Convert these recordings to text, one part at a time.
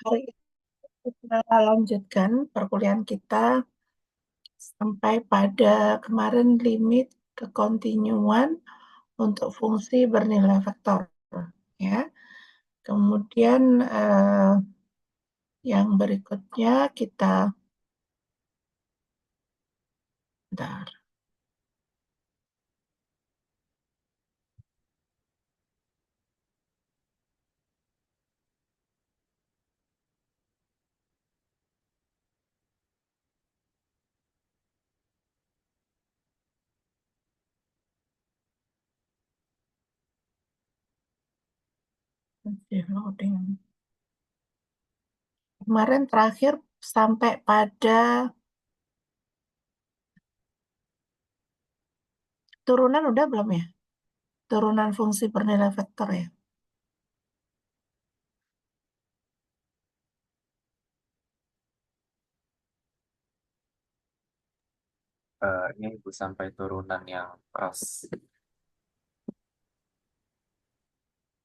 Hari ini kita lanjutkan perkuliahan kita sampai pada kemarin limit kekontinuan untuk fungsi bernilai vektor, ya. Kemudian yang berikutnya kita, bentar, masih loading. Kemarin terakhir sampai pada turunan udah belum ya? Turunan fungsi bernilai vektor ya. Ini Ibu sampai turunan yang cross.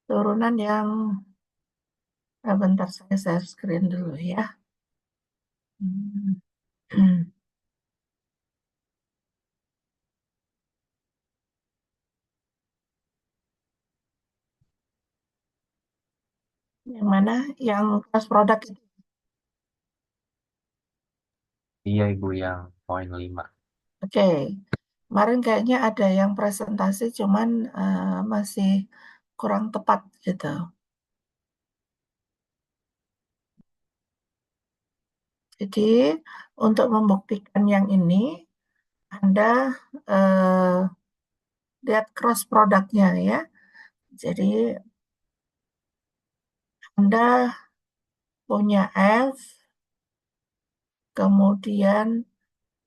Turunan yang, bentar saya share screen dulu ya. Hmm. Yang mana? Yang cross product itu. Iya Ibu yang poin 5. Oke. Kemarin kayaknya ada yang presentasi cuman masih kurang tepat gitu. Jadi untuk membuktikan yang ini, Anda eh, lihat cross produknya ya. Jadi Anda punya F, kemudian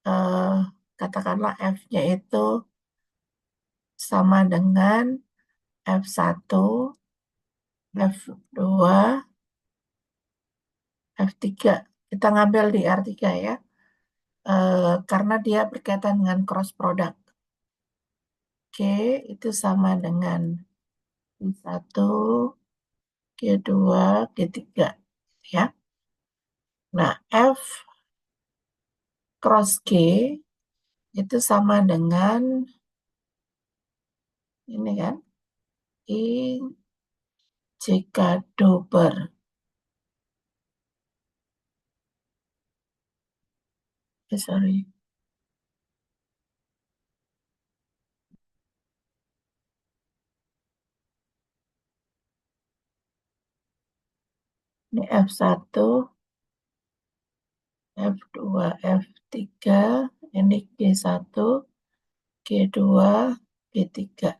eh, katakanlah F-nya itu sama dengan F1, F2, F3. Kita ngambil di R3 ya. Karena dia berkaitan dengan cross product. K itu sama dengan Q1, Q2, Q3. Ya. Nah, F cross K itu sama dengan ini kan, I jika Dober. Sorry. Ini F1, F2, F3, ini Q1, Q2, Q3.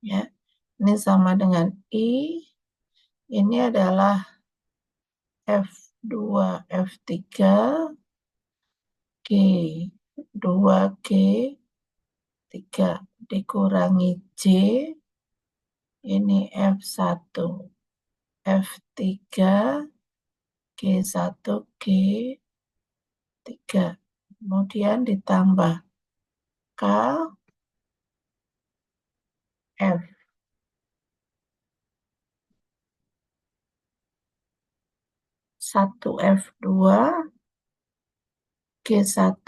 Ya. Ini sama dengan I, ini adalah F2, F3, G2, G3 dikurangi J, ini F1, F3, G1, G3. Kemudian ditambah K, F. 1 F2, G1,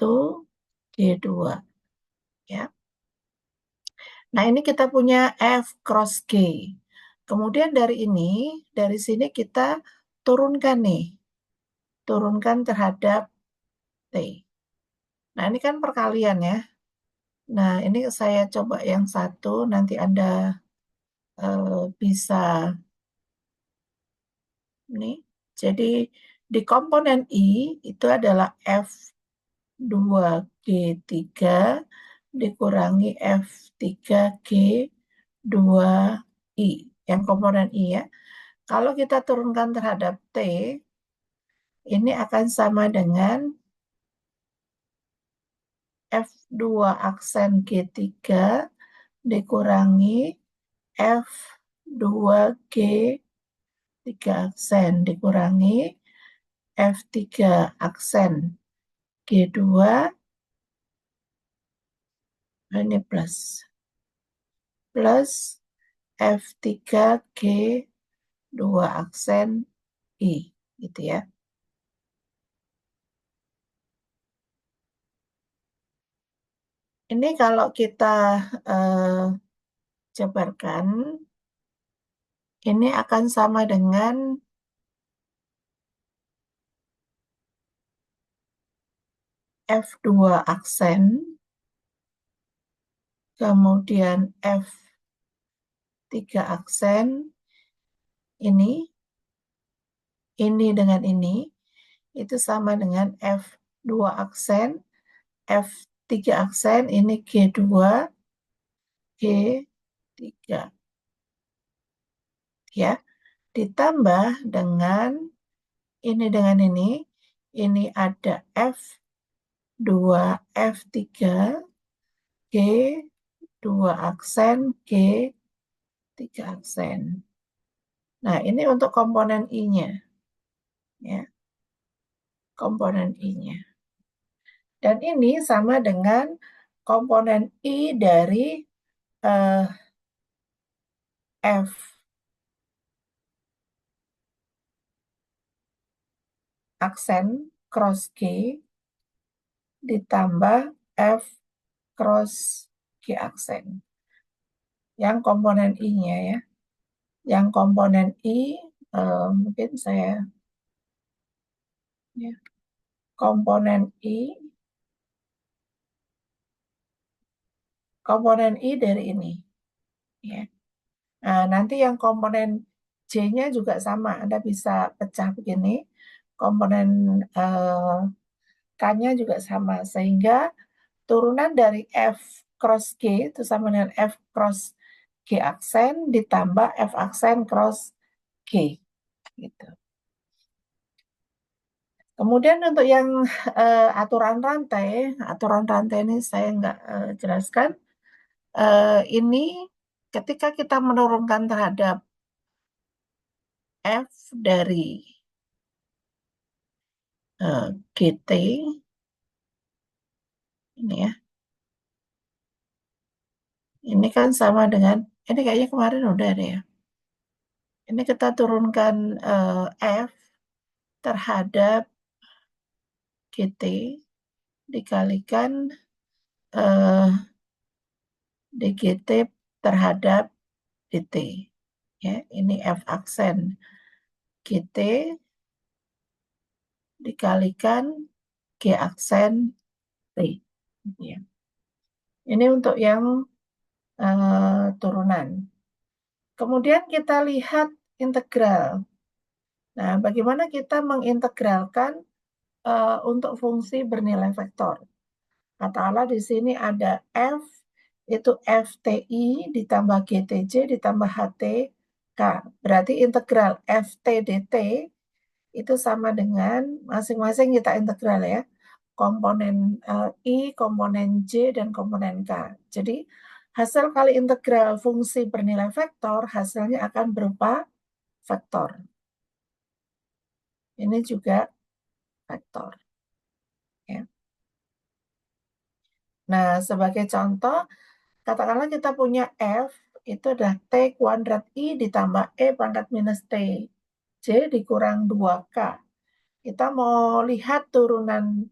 G2. Ya. Nah, ini kita punya F cross G. Kemudian dari sini kita turunkan nih. Turunkan terhadap T. Nah, ini kan perkalian ya. Nah, ini saya coba yang satu, nanti Anda bisa nih. Jadi di komponen I itu adalah F2G3 dikurangi F3G2I. Yang komponen I ya. Kalau kita turunkan terhadap T, ini akan sama dengan F2 aksen G3 dikurangi F2G3 aksen dikurangi F3 aksen G2, ini plus F3G2 aksen I. gitu ya. Ini kalau kita jabarkan, ini akan sama dengan F2 aksen, kemudian F3 aksen, ini dengan ini, itu sama dengan F2 aksen, F3 aksen, ini G2, G3, ya. Ditambah dengan ini ada F2, F3, G2 aksen, G3 aksen. Nah, ini untuk komponen I-nya, ya, komponen I-nya. Dan ini sama dengan komponen I dari eh, F aksen cross G ditambah F cross G aksen. Yang komponen I-nya ya. Yang komponen I, mungkin saya, ya, komponen I dari ini. Ya. Nah, nanti yang komponen J-nya juga sama. Anda bisa pecah begini. Komponen K-nya juga sama. Sehingga turunan dari F cross G itu sama dengan F cross G aksen ditambah F aksen cross G. Gitu. Kemudian untuk yang aturan rantai ini saya nggak jelaskan. Ini ketika kita menurunkan terhadap F dari GT, ini ya, ini kan sama dengan, ini kayaknya kemarin udah deh ya. Ini kita turunkan F terhadap GT dikalikan eh, DGT terhadap DT. Ya, ini F aksen GT dikalikan G aksen T. Ya. Ini untuk yang turunan. Kemudian kita lihat integral. Nah, bagaimana kita mengintegralkan untuk fungsi bernilai vektor? Katakanlah di sini ada F, itu FTI ditambah GTJ ditambah HTK. Berarti integral FT dt itu sama dengan masing-masing kita integral ya. Komponen I, komponen J, dan komponen K. Jadi hasil kali integral fungsi bernilai vektor, hasilnya akan berupa vektor. Ini juga vektor. Ya. Nah, sebagai contoh, katakanlah kita punya F, itu adalah T kuadrat I ditambah E pangkat minus T. J dikurang 2K. Kita mau lihat turunan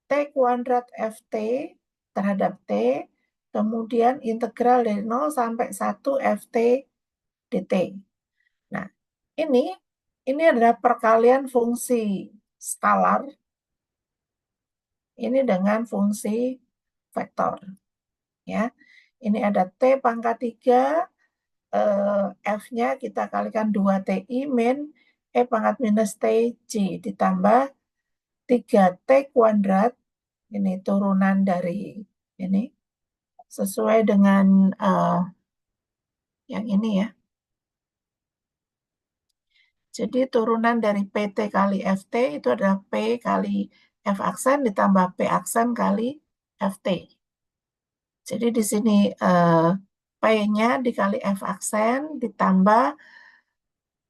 T kuadrat FT terhadap T, kemudian integral dari 0 sampai 1 FT dt. Nah, ini adalah perkalian fungsi skalar ini dengan fungsi vektor. Ya, ini ada T pangkat 3, F-nya kita kalikan 2TI min E pangkat minus TJ ditambah 3T kuadrat, ini turunan dari ini, sesuai dengan yang ini ya. Jadi turunan dari PT kali FT itu adalah P kali F aksen ditambah P aksen kali FT. Jadi di sini P-nya dikali F aksen ditambah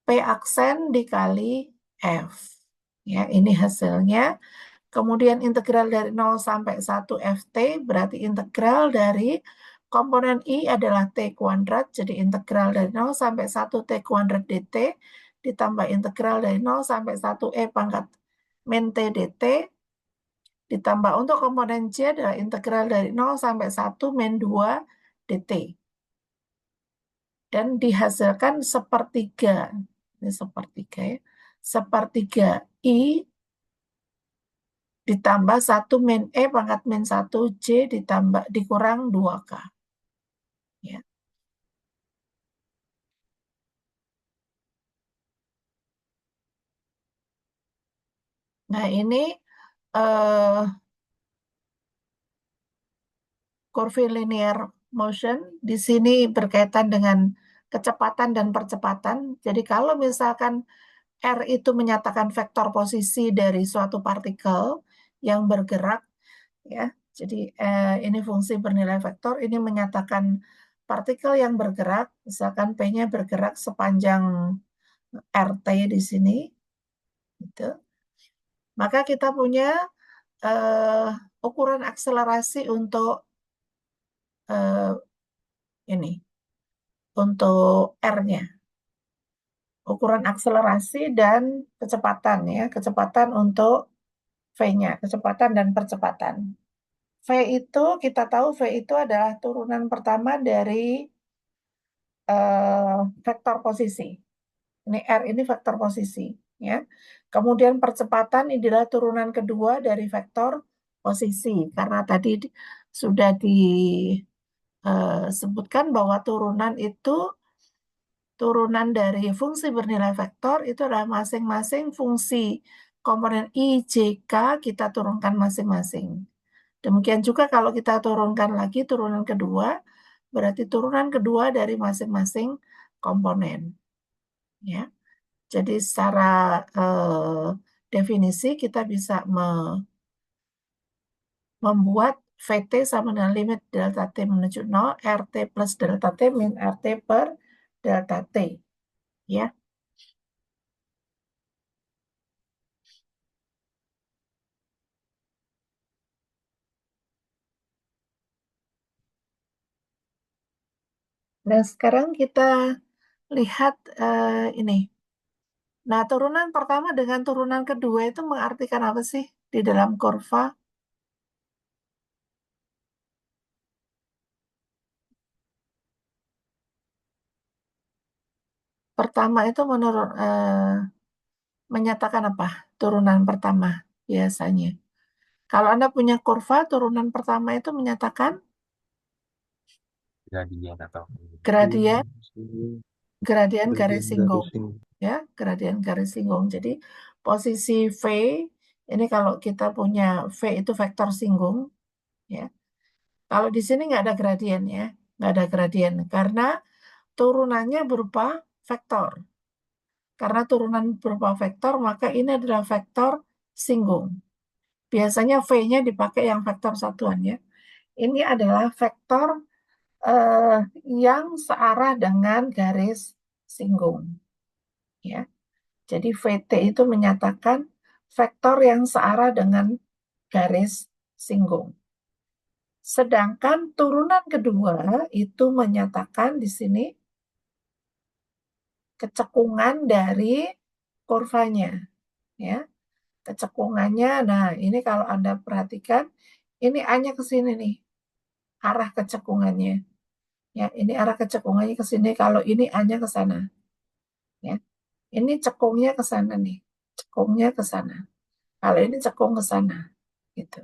P aksen dikali F. Ya, ini hasilnya. Kemudian integral dari 0 sampai 1 FT berarti integral dari komponen I adalah T kuadrat. Jadi integral dari 0 sampai 1 T kuadrat dt ditambah integral dari 0 sampai 1E pangkat min T dt, ditambah untuk komponen C adalah integral dari 0 sampai 1 min 2 dt. Dan dihasilkan sepertiga. Ini sepertiga ya. Sepertiga I ditambah 1 min E pangkat min 1 J ditambah dikurang 2K. Ya. Nah, ini eh, curvilinear motion di sini berkaitan dengan kecepatan dan percepatan. Jadi kalau misalkan R itu menyatakan vektor posisi dari suatu partikel yang bergerak, ya. Jadi ini fungsi bernilai vektor, ini menyatakan partikel yang bergerak, misalkan P-nya bergerak sepanjang RT di sini, gitu. Maka kita punya ukuran akselerasi untuk eh, ini, untuk R-nya. Ukuran akselerasi dan kecepatan ya, kecepatan untuk V-nya, kecepatan dan percepatan. V itu kita tahu V itu adalah turunan pertama dari vektor posisi. Ini R ini vektor posisi ya. Kemudian percepatan adalah turunan kedua dari vektor posisi karena tadi sudah disebutkan bahwa turunan dari fungsi bernilai vektor itu adalah masing-masing fungsi komponen I, J, K kita turunkan masing-masing. Demikian juga kalau kita turunkan lagi turunan kedua, berarti turunan kedua dari masing-masing komponen. Ya, jadi secara definisi kita bisa membuat VT sama dengan limit delta T menuju 0, RT plus delta T min RT per delta T. Ya. Nah, sekarang kita lihat ini. Nah, turunan pertama dengan turunan kedua itu mengartikan apa sih di dalam kurva? Pertama itu menyatakan apa? Turunan pertama biasanya. Kalau Anda punya kurva, turunan pertama itu menyatakan Gradien atau gradien gradien garis Gradien singgung. garis singgung. Ya, gradien garis singgung. Jadi posisi V ini kalau kita punya V itu vektor singgung, ya. Kalau di sini nggak ada gradien ya, nggak ada gradien karena turunannya berupa vektor. Karena turunan berupa vektor, maka ini adalah vektor singgung. Biasanya V-nya dipakai yang vektor satuan ya. Ini adalah vektor eh, yang searah dengan garis singgung. Ya. Jadi VT itu menyatakan vektor yang searah dengan garis singgung. Sedangkan turunan kedua itu menyatakan di sini kecekungan dari kurvanya. Ya, kecekungannya. Nah, ini kalau Anda perhatikan, ini A-nya ke sini nih, arah kecekungannya. Ya, ini arah kecekungannya ke sini. Kalau ini A-nya ke sana. Ya, ini cekungnya ke sana nih, cekungnya ke sana. Kalau ini cekung ke sana, gitu.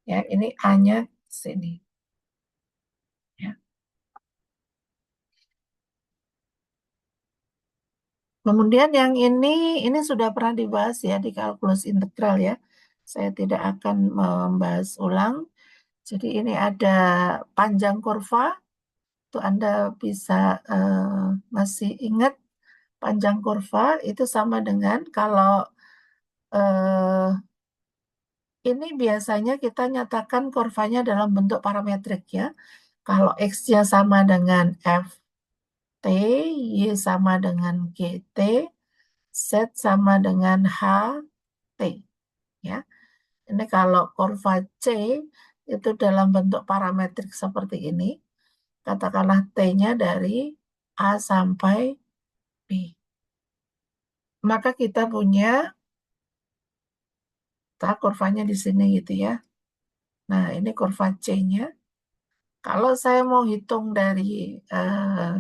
Ya, ini A-nya ke sini. Ya. Kemudian yang ini sudah pernah dibahas ya di kalkulus integral ya. Saya tidak akan membahas ulang. Jadi ini ada panjang kurva, itu Anda bisa masih ingat panjang kurva itu sama dengan kalau eh, ini biasanya kita nyatakan kurvanya dalam bentuk parametrik ya. Kalau X-nya sama dengan FT, Y sama dengan GT, Z sama dengan HT. Ya. Ini kalau kurva C itu dalam bentuk parametrik seperti ini, katakanlah T-nya dari A sampai B. maka kita punya kurvanya di sini gitu ya. Nah, ini kurva C-nya. Kalau saya mau hitung dari eh,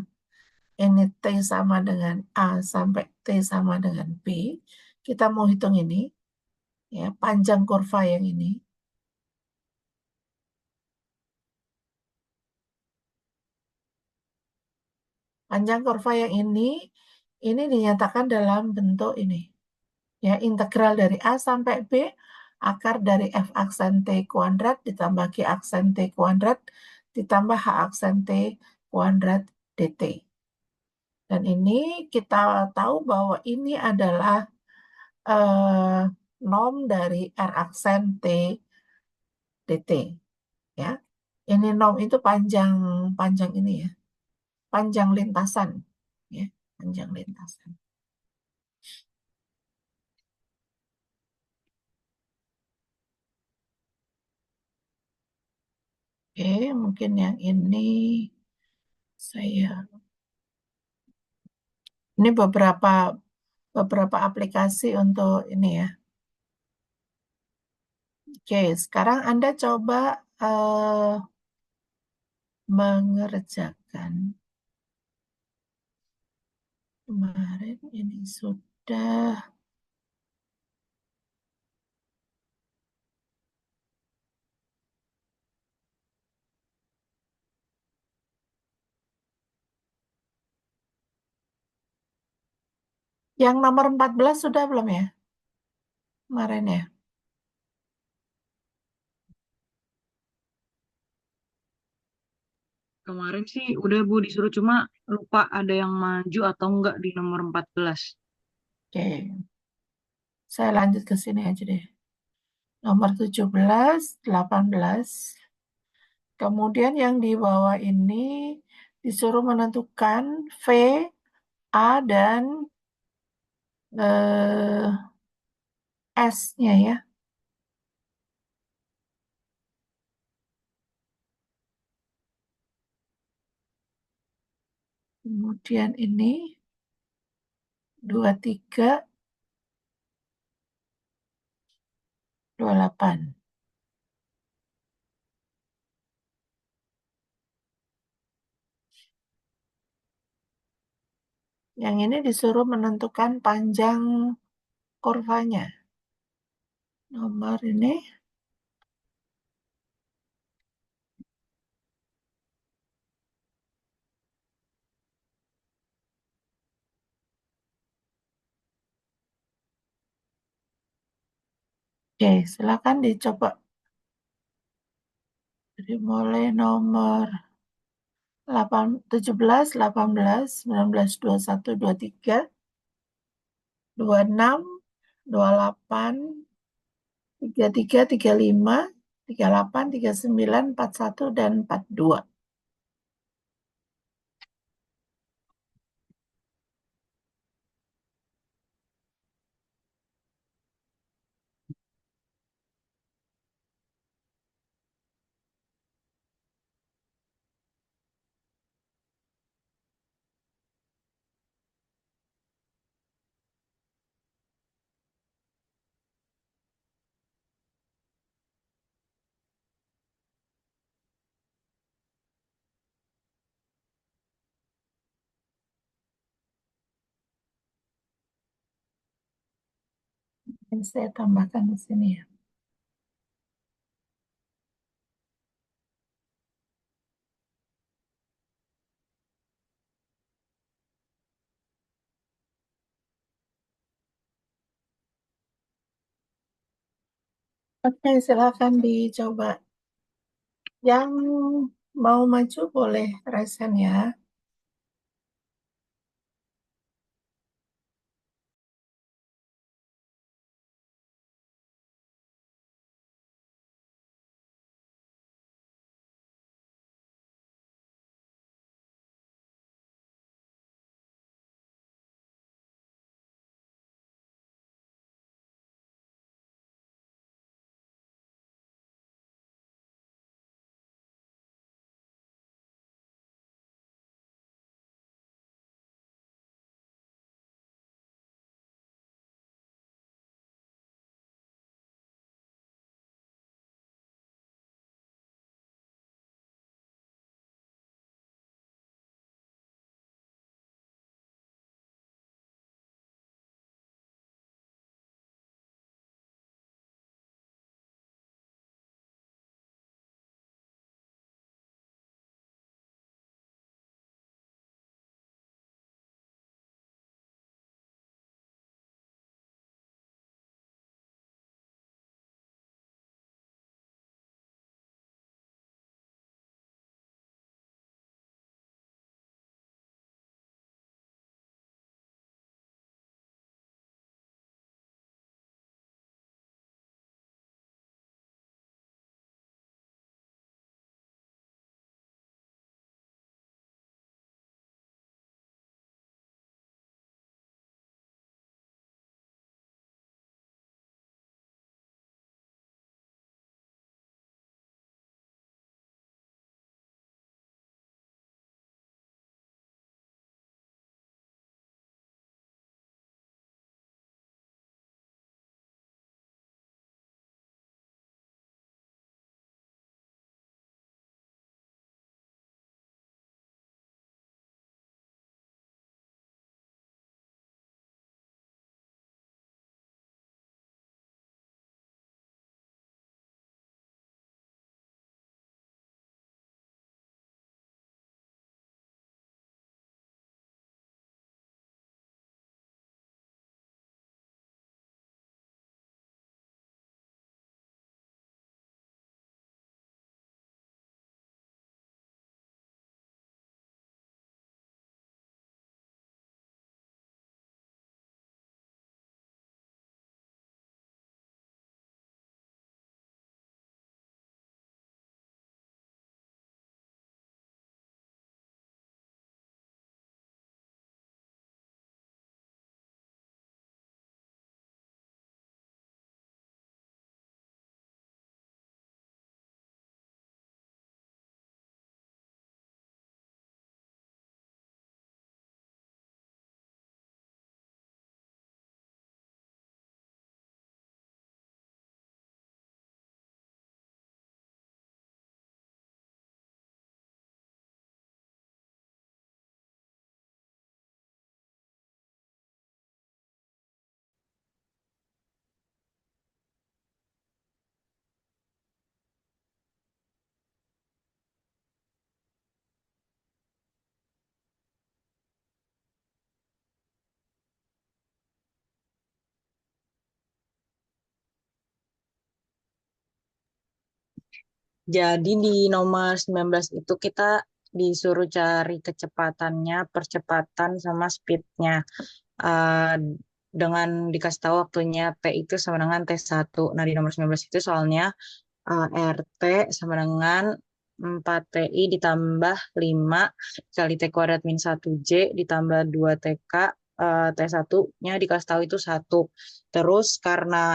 ini T sama dengan A sampai T sama dengan B, kita mau hitung ini, ya, panjang kurva yang ini. Panjang kurva yang ini dinyatakan dalam bentuk ini. Ya, integral dari A sampai B, akar dari F aksen T kuadrat ditambah G aksen T kuadrat ditambah H aksen T kuadrat dt. Dan ini kita tahu bahwa ini adalah eh, norm dari R aksen T dt. Ya, ini norm itu panjang panjang ini ya, panjang lintasan. Ya, panjang lintasan. Oke, mungkin yang ini saya ini beberapa aplikasi untuk ini ya. Oke, sekarang Anda coba eh, mengerjakan kemarin ini sudah yang nomor 14 sudah belum ya? Kemarin ya. Kemarin sih udah Bu disuruh, cuma lupa ada yang maju atau enggak di nomor 14. Oke, saya lanjut ke sini aja deh. Nomor 17, 18. Kemudian yang di bawah ini disuruh menentukan V, A, dan S-nya ya. Kemudian ini 23, 28. Yang ini disuruh menentukan panjang kurvanya. Nomor ini, oke, silakan dicoba. Jadi mulai nomor 8, 17, 18, 19, 21, 23, 26, 28, 33, 35, 38, 39, 41, dan 42. Yang saya tambahkan di sini ya. Oke, silakan dicoba. Yang mau maju boleh resen ya. Jadi di nomor 19 itu kita disuruh cari kecepatannya, percepatan sama speednya. Eh, dengan dikasih tahu waktunya T itu sama dengan T1. Nah, di nomor 19 itu soalnya RT sama dengan 4TI ditambah 5 kali T kuadrat min 1J ditambah 2TK, T1-nya dikasih tahu itu 1. Terus karena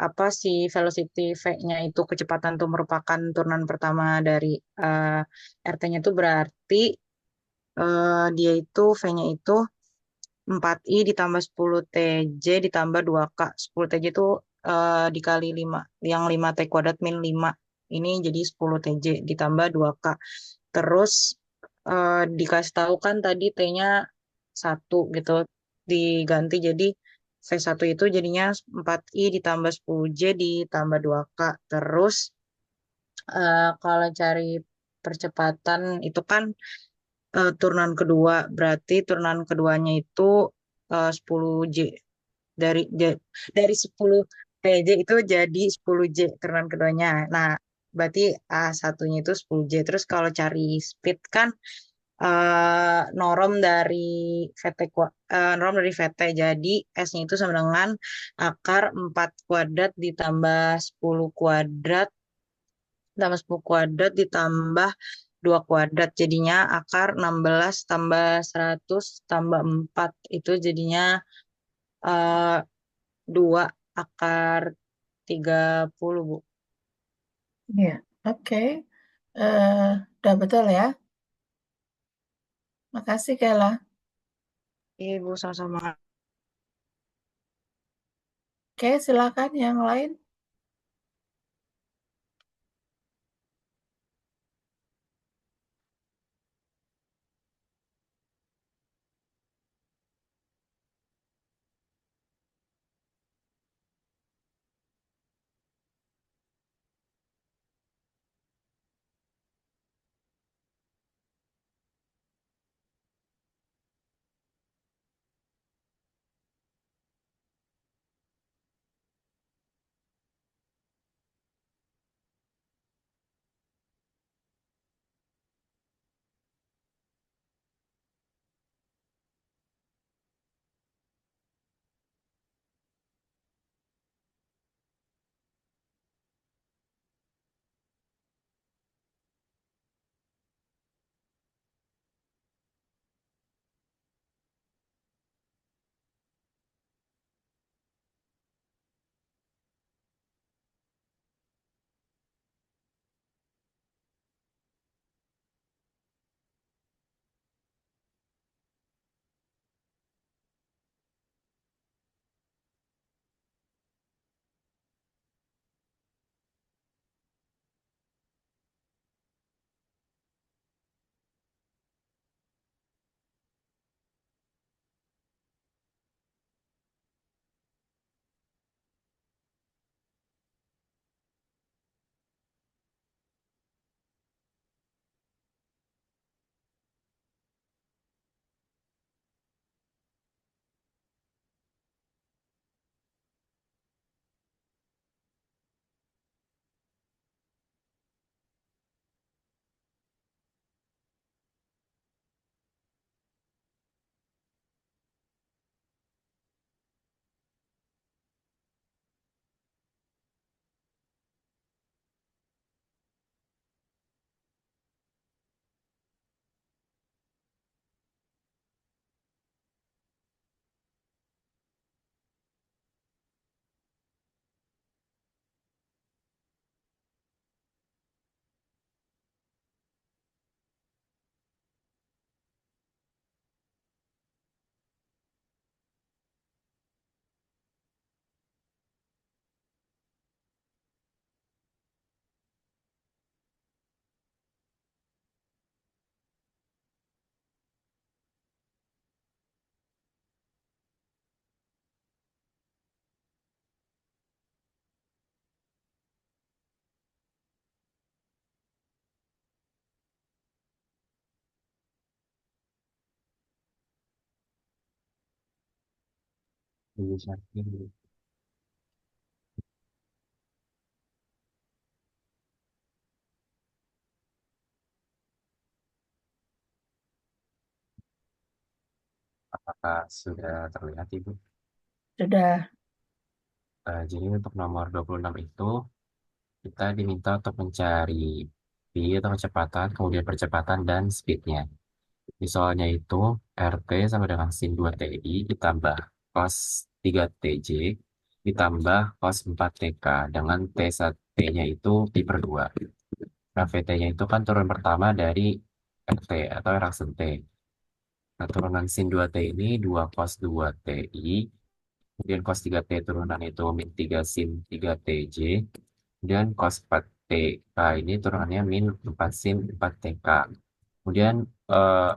apa sih velocity V-nya itu kecepatan itu merupakan turunan pertama dari eh, RT-nya itu berarti dia itu V-nya itu 4I ditambah 10TJ ditambah 2K. 10TJ itu dikali 5, yang 5T kuadrat min 5. Ini jadi 10TJ ditambah 2K. Terus dikasih tahu kan tadi T-nya 1 gitu. Diganti jadi V1 itu jadinya 4I ditambah 10J ditambah 2K. Terus kalau cari percepatan itu kan turunan kedua. Berarti turunan keduanya itu 10J. Dari dari 10 PJ itu jadi 10J turunan keduanya. Nah, berarti A satunya itu 10J. Terus kalau cari speed kan norm dari norm dari VT. Jadi S-nya itu sama dengan akar 4 kuadrat ditambah 10 kuadrat tambah 10 kuadrat ditambah 2 kuadrat. Jadinya akar 16 tambah 100 tambah 4 itu jadinya eh, 2 akar 30, Bu. Iya, oke. Eh, udah betul ya. Makasih, Kela. Iya, Bu, sama-sama. Oke, silakan yang lain. Bisa. Apakah sudah terlihat, Ibu? Sudah. Jadi untuk nomor 26 itu, kita diminta untuk mencari V atau kecepatan, kemudian percepatan dan speednya. Di soalnya itu, RT sama dengan sin 2TI ditambah cos 3TJ ditambah cos 4TK dengan T1T-nya itu pi per 2. Nah, VT-nya itu kan turun pertama dari RT atau raksen T. Nah, turunan sin 2T ini 2 cos 2TI, kemudian cos 3T turunan itu min 3 sin 3TJ, kemudian cos 4TK ini turunannya min 4 sin 4TK. Kemudian eh,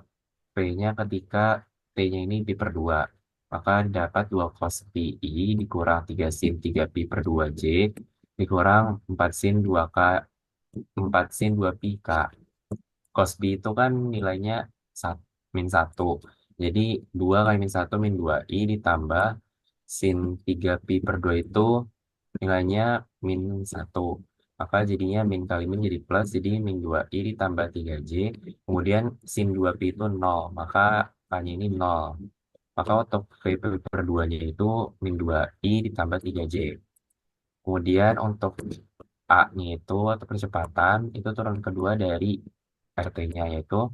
P-nya ketika T-nya ini pi per 2. Maka dapat 2 cos pi I dikurang 3 sin 3 pi per 2 J dikurang 4 sin 2K 4 sin 2 pi K. Cos B itu kan nilainya min 1. Jadi 2 kali min 1 min 2 I ditambah sin 3 pi per 2 itu nilainya min 1. Maka jadinya min kali min jadi plus, jadi min 2I ditambah 3J. Kemudian sin 2Pi itu 0, maka K-nya ini 0. Maka untuk V per 2-nya itu min 2I ditambah 3J. Kemudian untuk A-nya itu atau percepatan, itu turunan kedua dari RT-nya, yaitu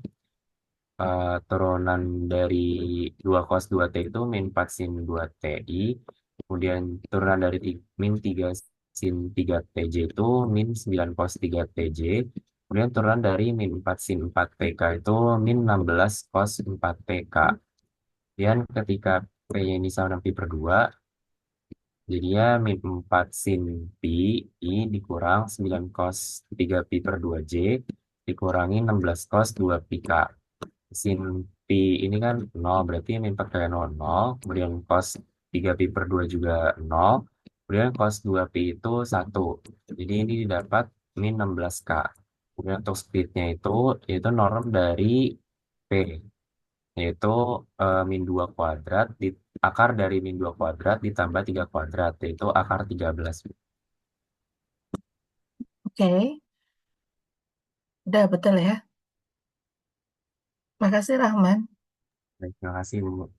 turunan dari 2 cos 2T itu min 4 sin 2TI. Kemudian turunan dari min 3 sin 3TJ itu min 9 cos 3TJ. Kemudian turunan dari min 4 sin 4TK itu min 16 cos 4TK. Kemudian ketika P-nya ini sama dengan pi per 2, jadinya min 4 sin pi I dikurang 9 cos 3 pi per 2J dikurangi 16 cos 2 pi K. Sin pi ini kan 0, berarti min 4 kali 0, 0. Kemudian cos 3 pi per 2 juga 0. Kemudian cos 2 pi itu 1. Jadi ini didapat min 16K. Kemudian untuk speednya itu yaitu norm dari P, yaitu min 2 kuadrat, akar dari min 2 kuadrat ditambah 3 kuadrat, yaitu akar 13. Oke. Udah betul ya. Makasih Rahman. Baik, terima kasih, Bu.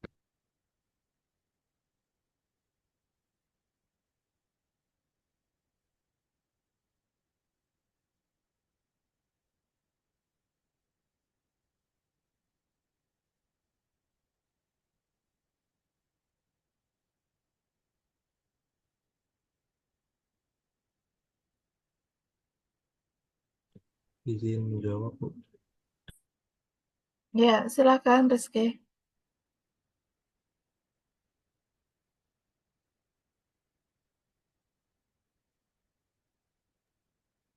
Izin menjawab, Bu. Ya, silakan Rizky.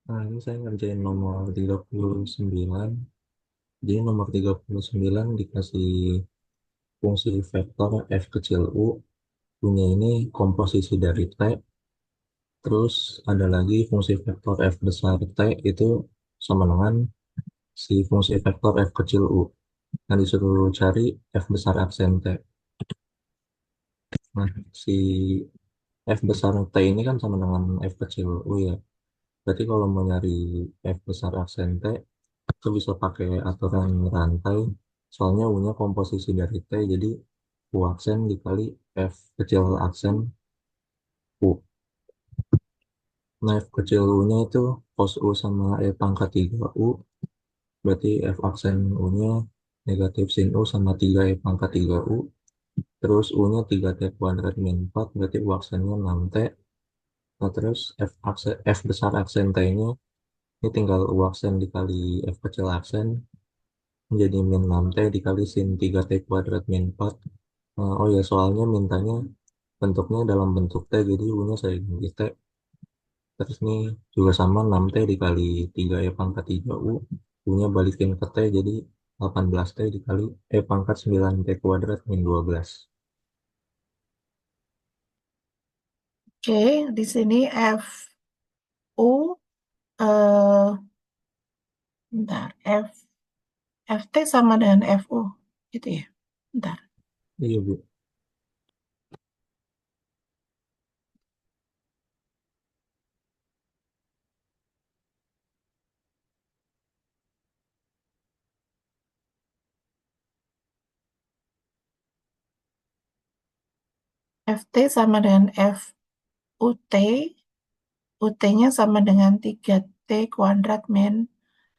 Nah, ini saya ngerjain nomor 39. Jadi nomor 39 dikasih fungsi vektor f kecil u. Punya ini komposisi dari T. Terus ada lagi fungsi vektor f besar T itu sama dengan si fungsi vektor f kecil u. Nah, disuruh cari f besar aksen T. Nah, si f besar T ini kan sama dengan f kecil u ya. Berarti kalau mau nyari f besar aksen T, itu bisa pakai aturan rantai. Soalnya U-nya komposisi dari T, jadi U aksen dikali F kecil aksen U. Nah, F kecil U-nya itu cos U sama E pangkat 3U. Berarti F aksen U-nya negatif sin U sama 3 E pangkat 3U. Terus U-nya 3T kuadrat min 4, berarti U aksennya 6T. Nah, terus F besar aksen T-nya, ini tinggal U aksen dikali F kecil aksen, menjadi min 6T dikali sin 3T kuadrat min 4. Oh ya, soalnya mintanya bentuknya dalam bentuk T, jadi U-nya saya ganti T. Terus nih juga sama 6T dikali 3E pangkat 3U. U-nya balikin ke T, jadi 18T dikali E pangkat 9T kuadrat min 12. Oke, di sini F U eh bentar, FT sama dengan FU gitu ya. Bentar. Iya, Bu. FT sama dengan FUT. UT-nya sama dengan 3T kuadrat min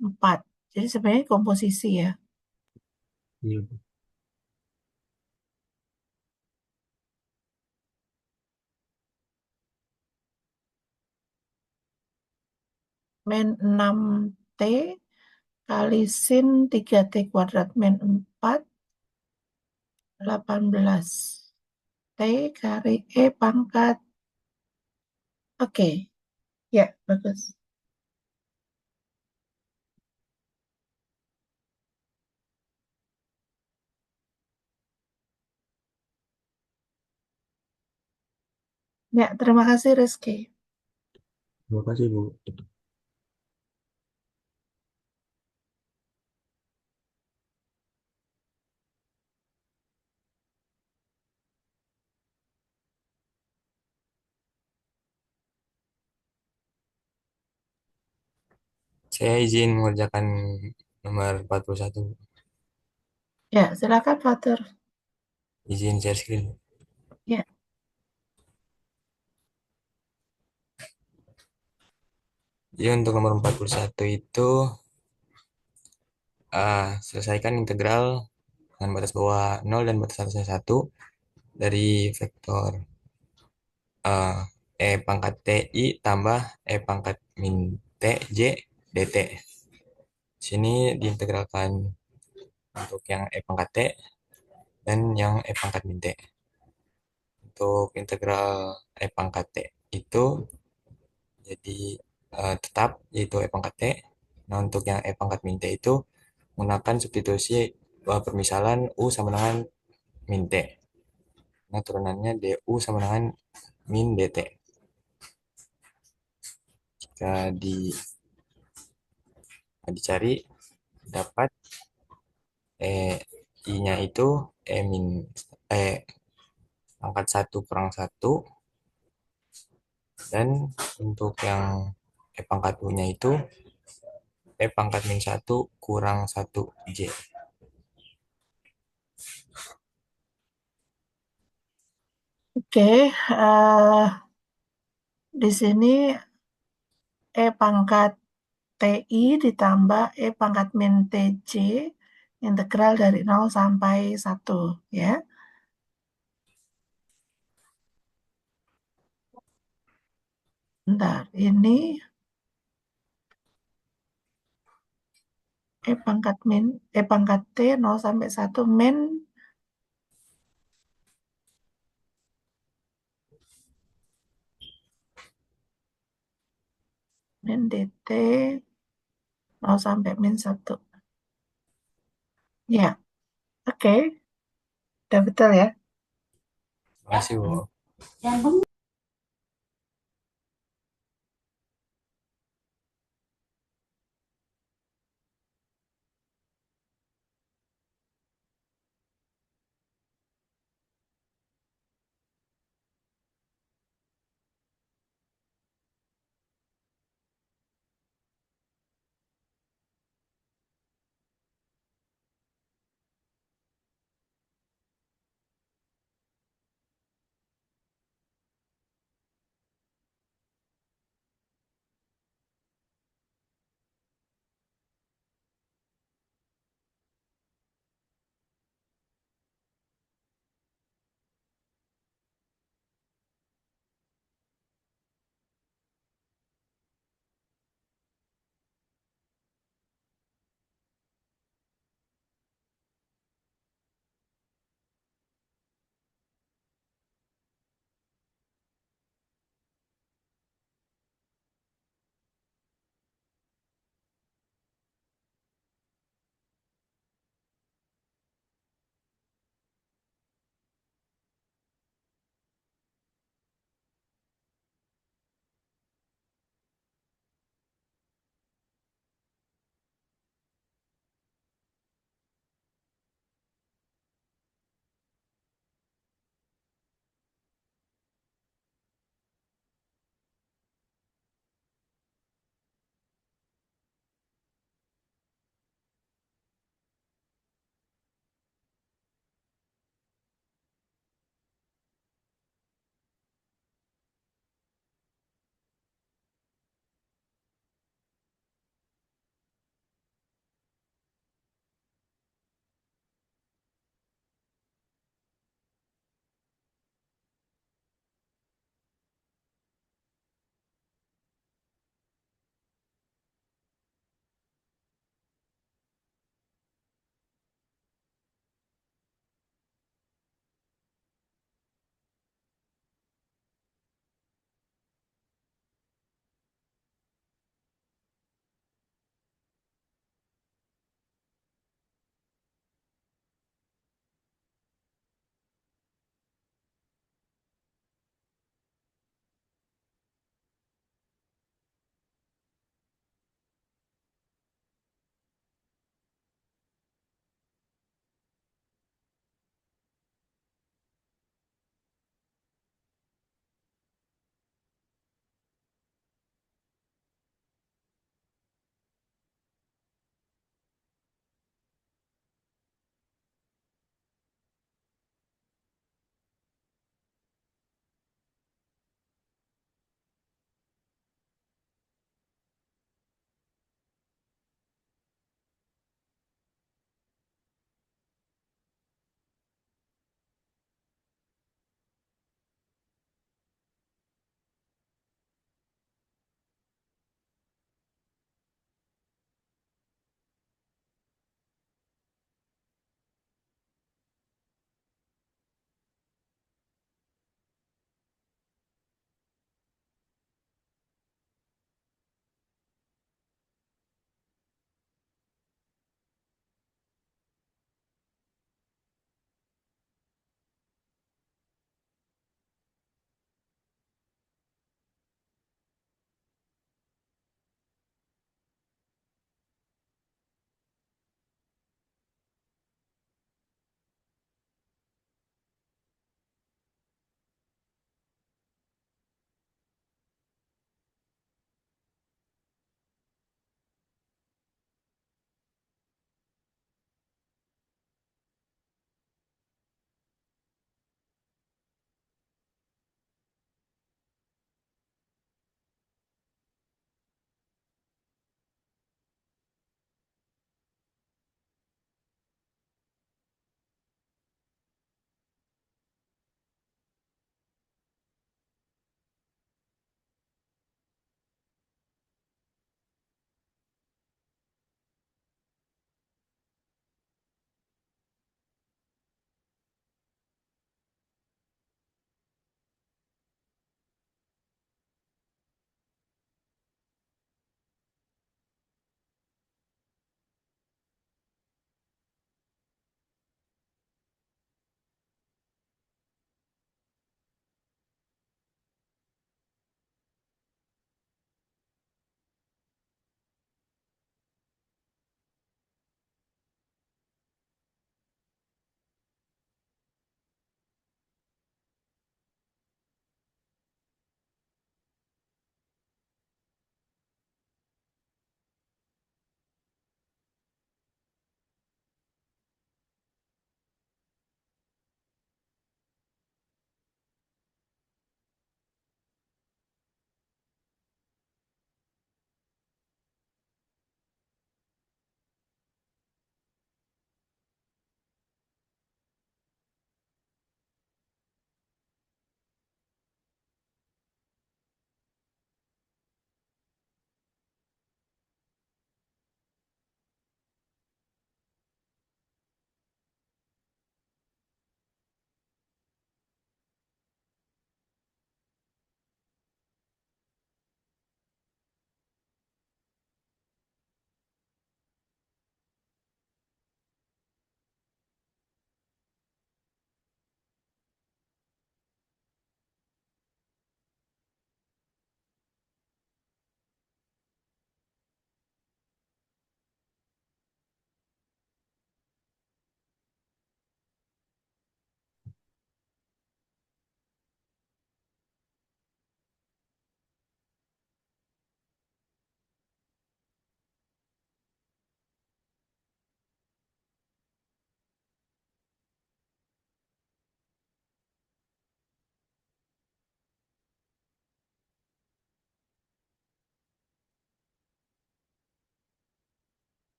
4. Jadi sebenarnya komposisi ya. Iya. Min 6T kali sin 3T kuadrat min 4, 18. T kali E pangkat. Oke, ya bagus. Ya, terima kasih Rizky. Terima kasih, Bu. Saya izin mengerjakan nomor 41. Ya, silakan Fatur. Izin share screen. Ya, Jadi untuk nomor 41 itu selesaikan integral dengan batas bawah 0 dan batas atasnya 1 dari vektor ah, E pangkat TI tambah E pangkat min TJ dt. Sini diintegralkan untuk yang E pangkat T dan yang E pangkat min T. Untuk integral E pangkat T itu jadi tetap yaitu E pangkat T. Nah, untuk yang E pangkat min T itu menggunakan substitusi permisalan U sama dengan min T. Nah, turunannya DU sama dengan min DT. Jika dicari dapat I-nya itu E pangkat 1 kurang 1 dan untuk yang E pangkat U-nya itu E pangkat min 1 kurang 1 J. oke. Di sini E pangkat TI ditambah E pangkat min TJ integral dari 0 sampai 1 ya. Bentar, ini E pangkat T 0 sampai 1 min DT 0 sampai min 1. Ya, oke. Udah betul ya. Terima kasih, Bu.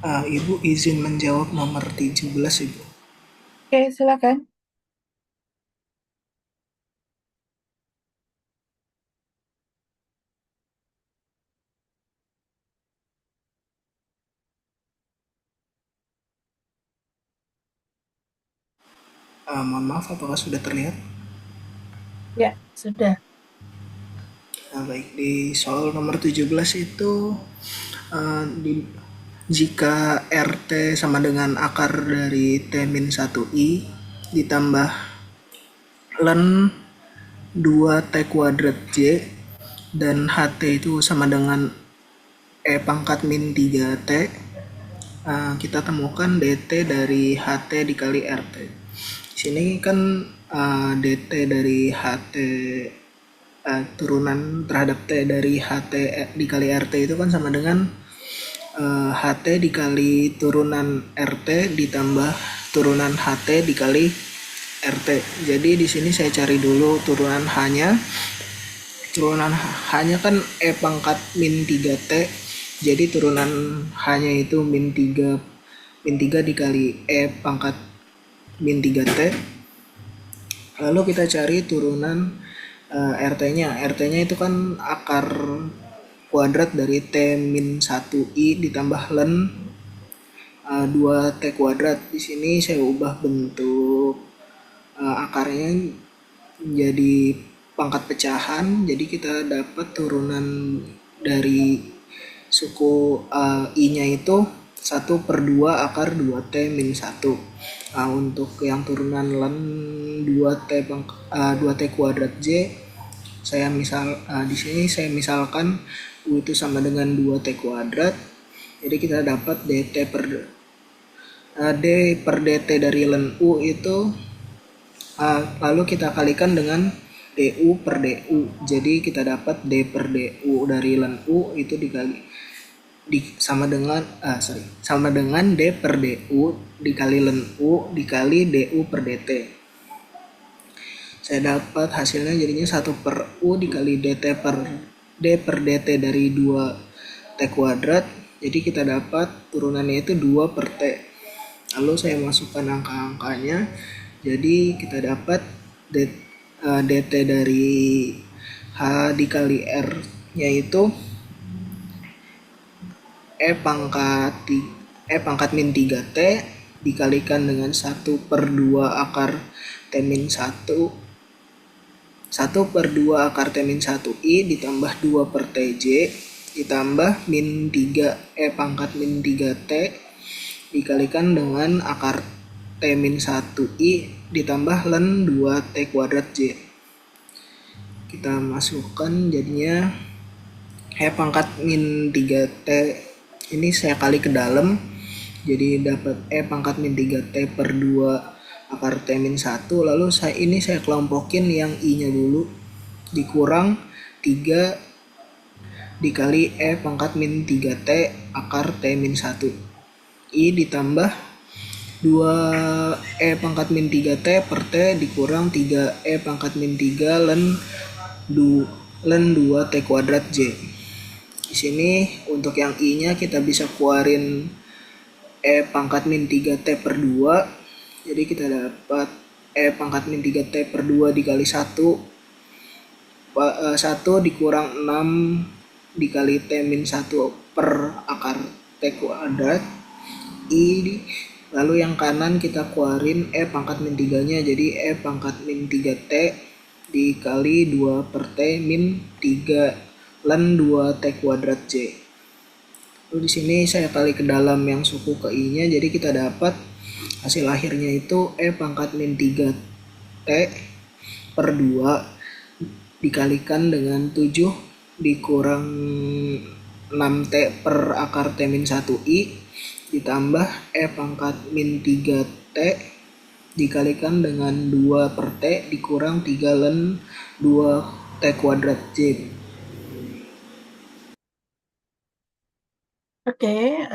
Ibu izin menjawab nomor 17, Ibu. Oke, silakan. Mohon maaf, apakah sudah terlihat? Ya, sudah. Baik, di soal nomor 17 itu jika RT sama dengan akar dari T-1I ditambah len 2T² J dan HT itu sama dengan E pangkat min 3T, kita temukan DT dari HT dikali RT. Di sini kan DT dari HT turunan terhadap T dari HT dikali RT itu kan sama dengan HT dikali turunan RT ditambah turunan HT dikali RT. Jadi di sini saya cari dulu turunan H-nya. Turunan H-nya kan E pangkat min 3T. Jadi turunan H-nya itu min 3 dikali E pangkat min 3T. Lalu kita cari turunan RT-nya. RT-nya itu kan akar kuadrat dari T-1I ditambah len 2T². Di sini saya ubah bentuk akarnya jadi pangkat pecahan. Jadi kita dapat turunan dari suku I-nya itu 1/2 akar 2T-1. Untuk yang turunan len 2T² J, di sini saya misalkan U itu sama dengan 2T². Jadi kita dapat D per DT dari len U itu lalu kita kalikan dengan DU per DU. Jadi kita dapat D per DU dari len U itu sama dengan D per DU dikali len U dikali DU per DT. Saya dapat hasilnya jadinya 1/U dikali D per DT dari 2T². Jadi kita dapat turunannya itu 2/T. Lalu saya masukkan angka-angkanya. Jadi kita dapat DT dari H dikali R yaitu E pangkat min 3T dikalikan dengan 1/2 akar T-1 1/2 akar T-1I ditambah 2/TJ ditambah min 3 E pangkat min 3T dikalikan dengan akar T-1I ditambah len 2T² J. Kita masukkan jadinya E pangkat min 3T ini saya kali ke dalam. Jadi dapat E pangkat min 3T per 2 akar T-1. Lalu saya kelompokin yang I-nya dulu. Dikurang 3 dikali E pangkat min 3T akar T-1. I ditambah 2 E pangkat min 3T per T dikurang 3 E pangkat min 3 len 2T² J. Di sini untuk yang I-nya kita bisa keluarin E pangkat min 3T per 2. Jadi kita dapat E pangkat min 3T per 2 dikali 1. 1 dikurang 6 dikali T-1 per akar T². I lalu yang kanan kita keluarin E pangkat min 3-nya. Jadi E pangkat min 3T dikali 2/T min 3 len 2T² J. Lalu di sini saya kali ke dalam yang suku ke I-nya, jadi kita dapat hasil akhirnya itu E pangkat min 3T per 2 dikalikan dengan 7 dikurang 6T per akar T-1I ditambah E pangkat min 3T dikalikan dengan 2/T dikurang 3 len 2T² J. Oke,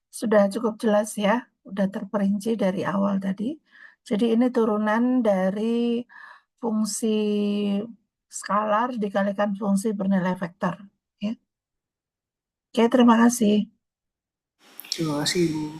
sudah cukup jelas ya, sudah terperinci dari awal tadi. Jadi ini turunan dari fungsi skalar dikalikan fungsi bernilai vektor. Ya. Oke, terima kasih. Terima kasih, Bu.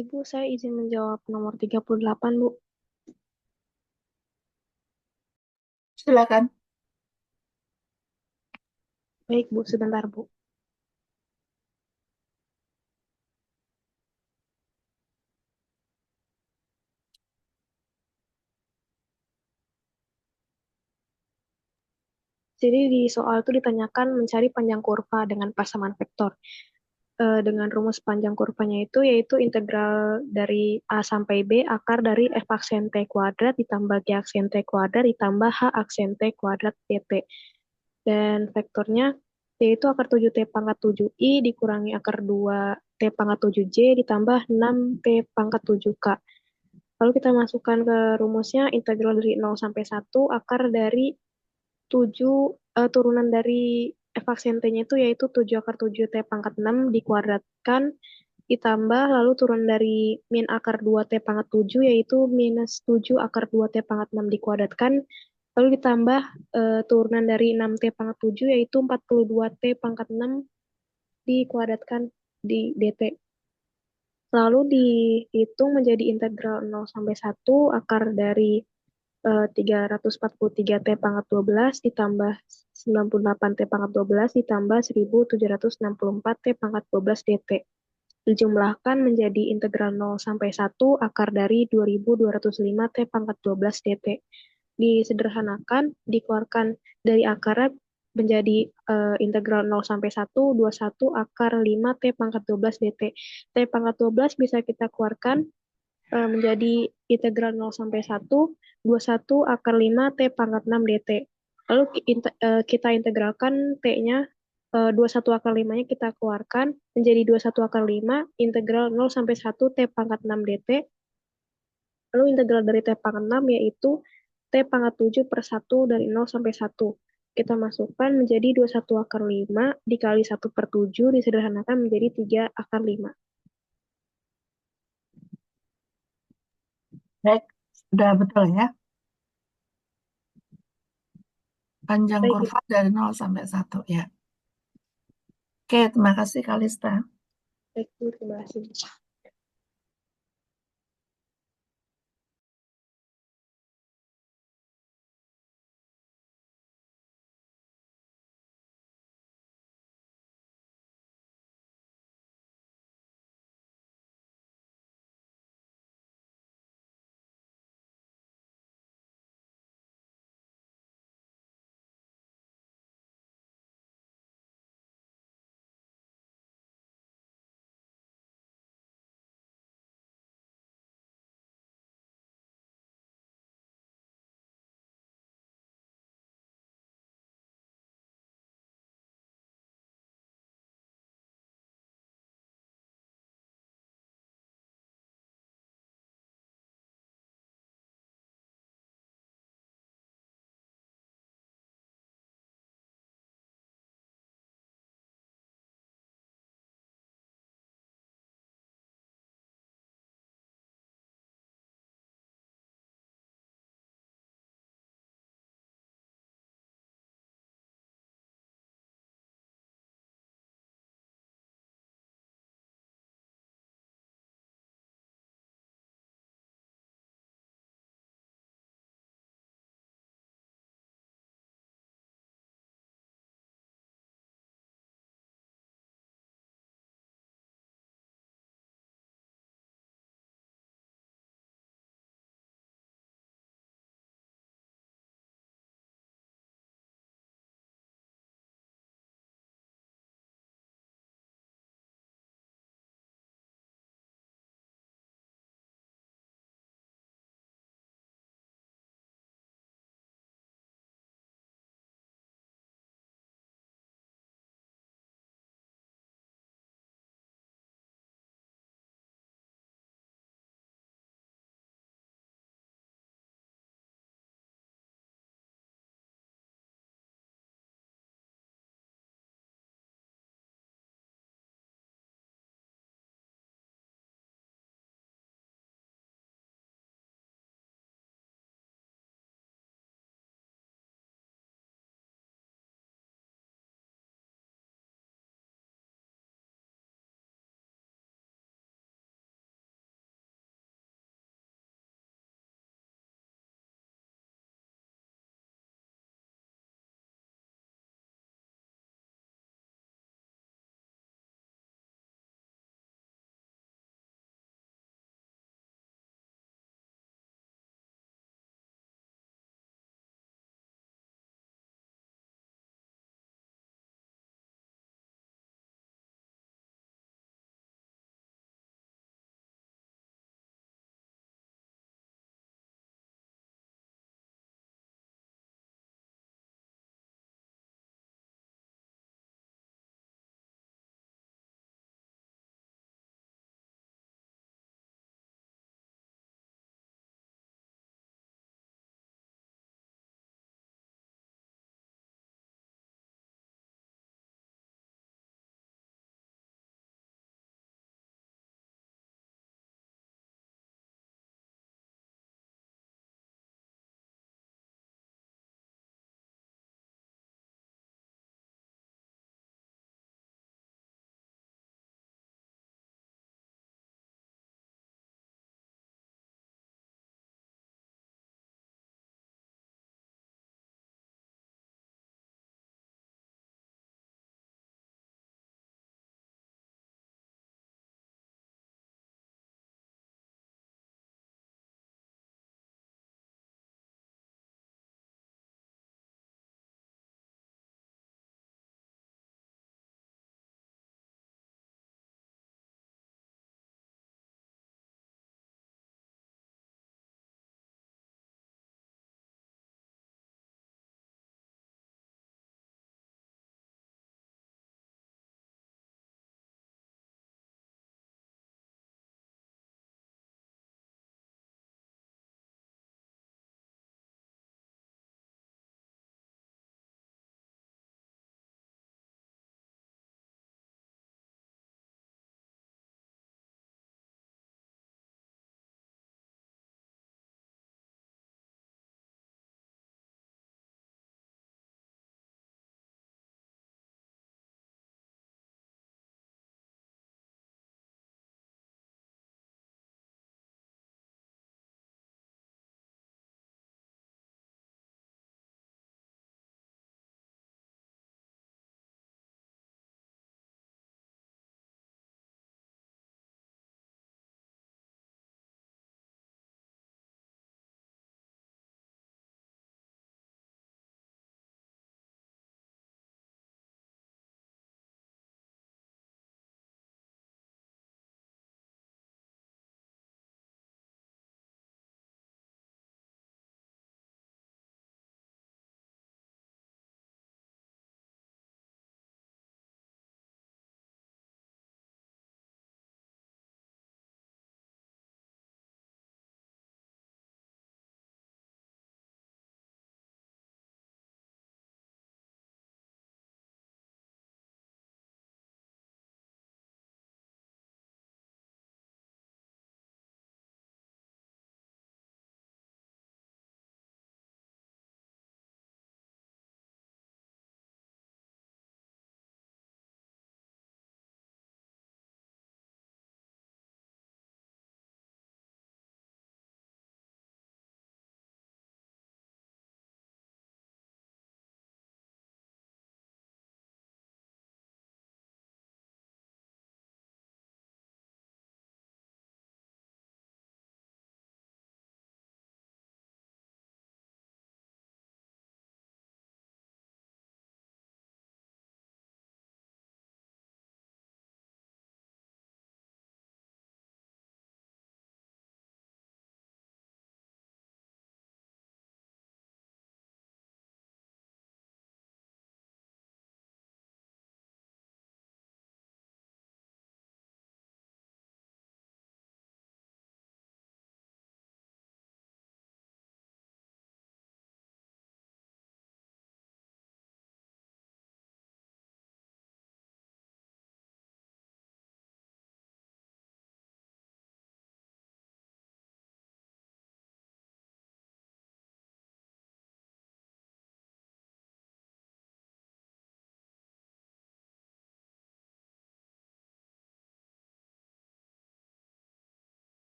Ibu, saya izin menjawab nomor 38, Bu. Silakan. Baik, Bu, sebentar, Bu. Jadi di soal itu ditanyakan mencari panjang kurva dengan pasaman vektor. Dengan rumus panjang kurvanya itu yaitu integral dari A sampai B akar dari F aksen T kuadrat ditambah G aksen T kuadrat ditambah H aksen T kuadrat dt. Dan vektornya yaitu akar 7T pangkat 7i dikurangi akar 2T pangkat 7j ditambah 6T pangkat 7k. Lalu kita masukkan ke rumusnya integral dari 0 sampai 1 akar dari 7 turunan dari F aksen T-nya itu yaitu 7 akar 7T pangkat 6 dikuadratkan ditambah lalu turun dari min akar 2T pangkat 7 yaitu minus 7 akar 2T pangkat 6 dikuadratkan lalu ditambah turunan dari 6T pangkat 7 yaitu 42T pangkat 6 dikuadratkan di dt. Lalu dihitung menjadi integral 0 sampai 1 akar dari 343T pangkat 12 ditambah 98T pangkat 12 ditambah 1764T pangkat 12 dt. Dijumlahkan menjadi integral 0 sampai 1 akar dari 2205T pangkat 12 dt. Disederhanakan, dikeluarkan dari akar menjadi integral 0 sampai 1, 21 akar 5T pangkat 12 dt. T pangkat 12 bisa kita keluarkan menjadi integral 0 sampai 1, 21 akar 5 T pangkat 6 dt. Lalu kita integralkan T-nya 21 akar 5-nya kita keluarkan menjadi 21 akar 5 integral 0 sampai 1 T pangkat 6 dt. Lalu integral dari T pangkat 6 yaitu T pangkat 7 per 1 dari 0 sampai 1. Kita masukkan menjadi 21 akar 5 dikali 1 per 7 disederhanakan menjadi 3 akar 5. Baik, sudah betul ya. Panjang Baik, kurva dari 0 sampai 1 ya. Oke, terima kasih Kalista. baik, terima kasih.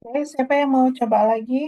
Oke, siapa yang mau coba lagi?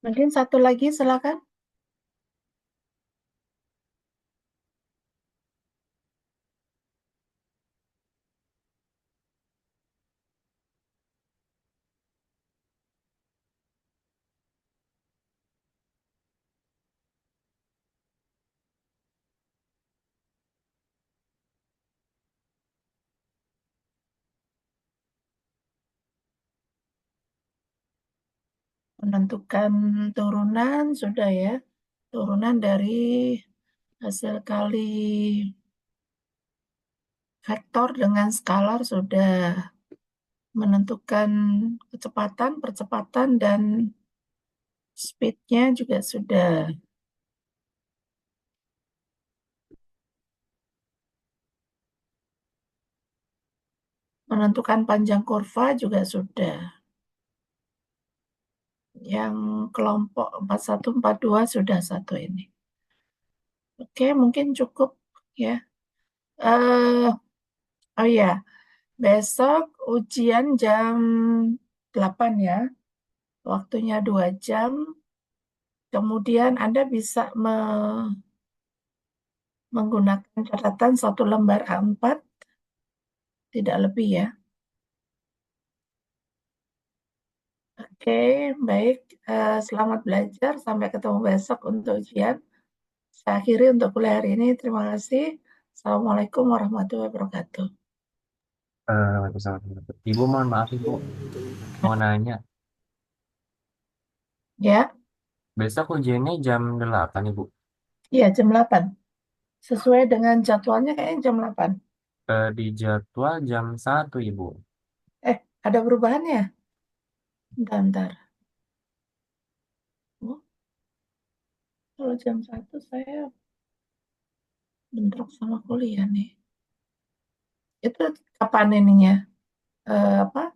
Mungkin satu lagi, silakan. Menentukan turunan sudah ya. Turunan dari hasil kali vektor dengan skalar sudah. Menentukan kecepatan, percepatan, dan speednya juga sudah. Menentukan panjang kurva juga sudah. Yang kelompok 4142 sudah satu ini. Oke, mungkin cukup ya. eh oh ya, besok ujian jam 8 ya. Waktunya 2 jam. Kemudian Anda bisa menggunakan catatan satu lembar A4, tidak lebih ya. Oke, baik. Selamat belajar. Sampai ketemu besok untuk ujian. Saya akhiri untuk kuliah hari ini. Terima kasih. Assalamualaikum warahmatullahi wabarakatuh. Waalaikumsalam. Ibu mohon maaf Ibu, mau nanya. Ya, Besok ujiannya jam 8 Ibu. iya jam 8. Sesuai dengan jadwalnya kayaknya jam 8. Di jadwal jam 1 Ibu. Ada perubahannya? Bentar. Oh, kalau jam 1 saya bentrok sama kuliah nih. Itu kapan ininya? Apa?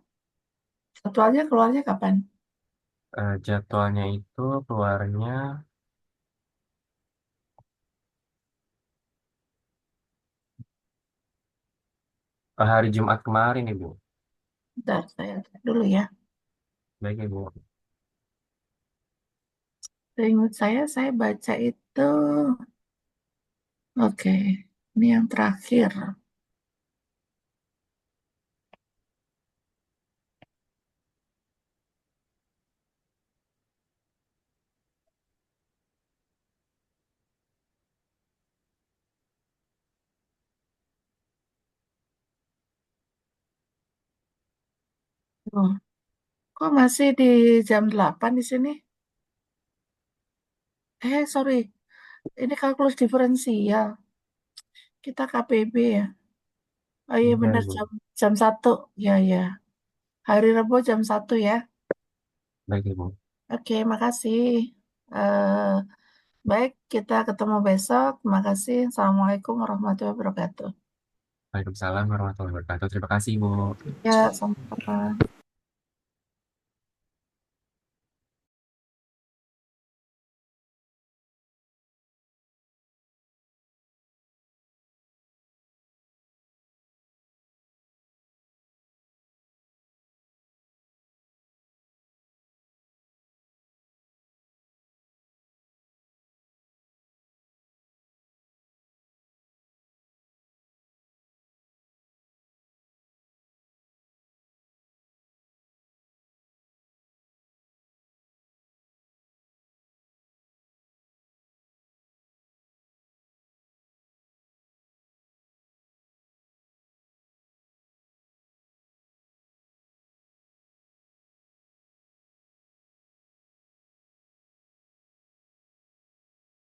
Jadwalnya keluarnya kapan? Jadwalnya itu keluarnya hari Jumat kemarin Ibu. Bentar, saya cek dulu ya. Baik Ibu. Seingat saya baca itu, oke, ini yang terakhir. Oh, kok masih di jam 8 di sini? Sorry, ini kalkulus diferensial. Kita KPB ya. Oh iya Iya benar Ibu. jam 1. Ya, ya. Hari Rabu jam 1 ya. Baik Ibu. Oke, makasih. Eh, baik, kita ketemu besok. Makasih. Assalamualaikum warahmatullahi wabarakatuh. Waalaikumsalam warahmatullahi wabarakatuh. Terima kasih Ibu. Ya, sama-sama.